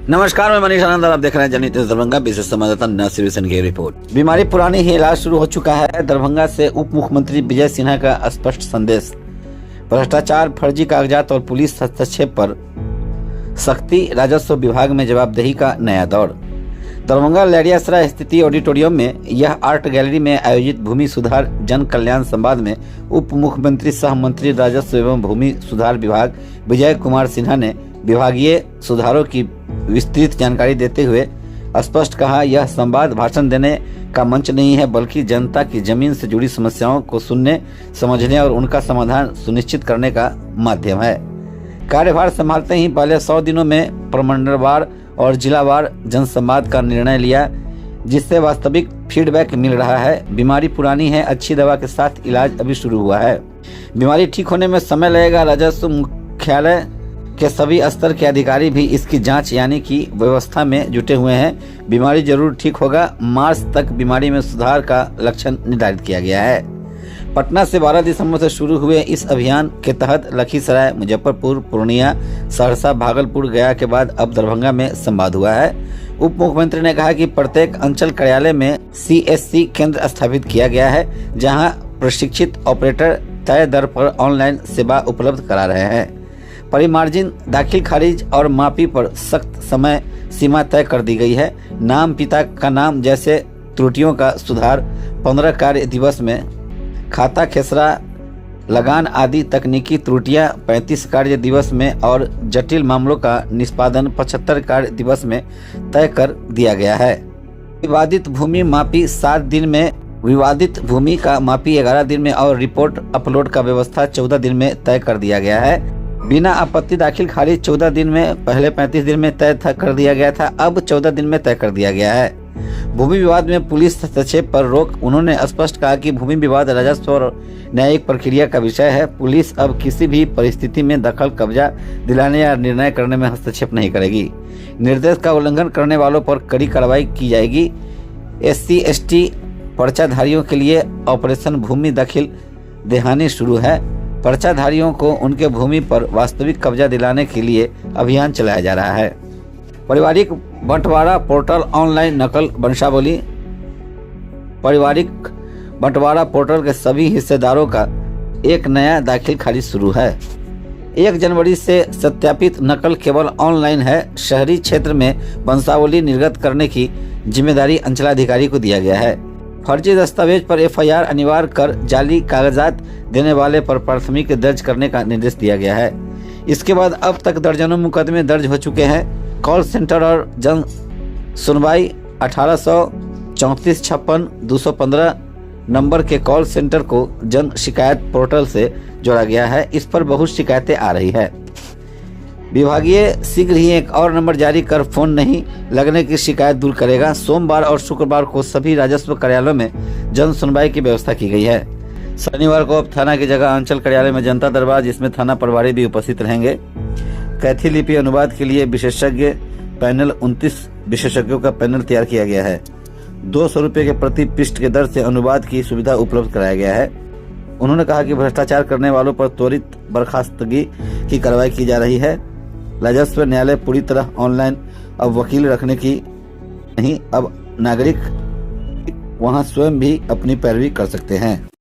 नमस्कार, मैं मनीष आनंद और आप देख रहे हैं जनहित न्यूज़ दरभंगा। विशेष संवाददाता नासिर हुसैन की रिपोर्ट। बीमारी पुरानी ही, इलाज शुरू हो चुका है। दरभंगा से उप मुख्यमंत्री विजय सिन्हा का स्पष्ट संदेश। भ्रष्टाचार, फर्जी कागजात और पुलिस हस्तक्षेप पर सख्ती, राजस्व विभाग में जवाबदेही का नया दौर। दरभंगा लहरियासराय स्थित ऑडिटोरियम में यह आर्ट गैलरी में आयोजित भूमि सुधार जन कल्याण संवाद में उप मुख्यमंत्री सह मंत्री राजस्व एवं भूमि सुधार विभाग विजय कुमार सिन्हा ने विभागीय सुधारों की विस्तृत जानकारी देते हुए स्पष्ट कहा, यह संवाद भाषण देने का मंच नहीं है, बल्कि जनता की जमीन से जुड़ी समस्याओं को सुनने, समझने और उनका समाधान सुनिश्चित करने का माध्यम है। कार्यभार संभालते ही पहले 100 दिनों में प्रमंडलवार और जिलावार जनसंवाद का निर्णय लिया, जिससे वास्तविक फीडबैक मिल रहा है। बीमारी पुरानी है, अच्छी दवा के साथ इलाज अभी शुरू हुआ है। बीमारी ठीक होने में समय लगेगा। राजस्व मुख्यालय के सभी स्तर के अधिकारी भी इसकी जांच यानी कि व्यवस्था में जुटे हुए हैं। बीमारी जरूर ठीक होगा। मार्च तक बीमारी में सुधार का लक्ष्य निर्धारित किया गया है। पटना से 12 दिसंबर से शुरू हुए इस अभियान के तहत लखीसराय, मुजफ्फरपुर, पूर्णिया, सहरसा, भागलपुर, गया के बाद अब दरभंगा में संवाद हुआ है। उप मुख्यमंत्री ने कहा कि प्रत्येक अंचल कार्यालय में CSC केंद्र स्थापित किया गया है, जहां प्रशिक्षित ऑपरेटर तय दर पर ऑनलाइन सेवा उपलब्ध करा रहे हैं। परिमार्जिन, दाखिल खारिज और माफी पर सख्त समय सीमा तय कर दी गई है। नाम, पिता का नाम जैसे त्रुटियों का सुधार 15 कार्य दिवस में, खाता खेसरा, लगान आदि तकनीकी त्रुटियां 35 कार्य दिवस में और जटिल मामलों का निष्पादन 75 कार्य दिवस में तय कर दिया गया है। विवादित भूमि मापी 7 दिन में, विवादित भूमि का मापी 11 दिन में और रिपोर्ट अपलोड का व्यवस्था 14 दिन में तय कर दिया गया है। बिना आपत्ति दाखिल खारिज 14 दिन में, पहले 35 दिन में तय कर दिया गया था, अब 14 दिन में तय कर दिया गया है। भूमि विवाद में पुलिस हस्तक्षेप पर रोक। उन्होंने स्पष्ट कहा कि भूमि विवाद राजस्व और न्यायिक प्रक्रिया का विषय है। पुलिस अब किसी भी परिस्थिति में दखल, कब्जा दिलाने या निर्णय करने में हस्तक्षेप नहीं करेगी। निर्देश का उल्लंघन करने वालों पर कड़ी कार्रवाई की जाएगी। SC/ST पर्चाधारियों के लिए ऑपरेशन भूमि दाखिल दहानी शुरू है। पर्चाधारियों को उनके भूमि पर वास्तविक कब्जा दिलाने के लिए अभियान चलाया जा रहा है। पारिवारिक बंटवारा पोर्टल ऑनलाइन नकल वंशावली। पारिवारिक बंटवारा पोर्टल के सभी हिस्सेदारों का एक नया दाखिल खारिज शुरू है। 1 जनवरी से सत्यापित नकल केवल ऑनलाइन है। शहरी क्षेत्र में वंशावली निर्गत करने की जिम्मेदारी अंचलाधिकारी को दिया गया है। फर्जी दस्तावेज पर FIR अनिवार्य कर जाली कागजात देने वाले पर प्राथमिक दर्ज करने का निर्देश दिया गया है। इसके बाद अब तक दर्जनों मुकदमे दर्ज हो चुके हैं। कॉल सेंटर और जन सुनवाई 1834-56-215 नंबर के कॉल सेंटर को जन शिकायत पोर्टल से जोड़ा गया है। इस पर बहुत शिकायतें आ रही है। विभागीय शीघ्र ही एक और नंबर जारी कर फोन नहीं लगने की शिकायत दूर करेगा। सोमवार और शुक्रवार को सभी राजस्व कार्यालयों में जन सुनवाई की व्यवस्था की गई है। शनिवार को अब थाना की जगह अंचल कार्यालय में जनता दरबार, जिसमें थाना प्रभारी भी उपस्थित रहेंगे। कैथी लिपि अनुवाद के लिए विशेषज्ञ पैनल, 29 विशेषज्ञों का पैनल तैयार किया गया है। 200 रुपये के प्रति पृष्ठ के दर से अनुवाद की सुविधा उपलब्ध कराया गया है। उन्होंने कहा कि भ्रष्टाचार करने वालों पर त्वरित बर्खास्तगी की कार्रवाई की जा रही है। राजस्व न्यायालय पूरी तरह ऑनलाइन, अब वकील रखने की नहीं, अब नागरिक वहां स्वयं भी अपनी पैरवी कर सकते हैं।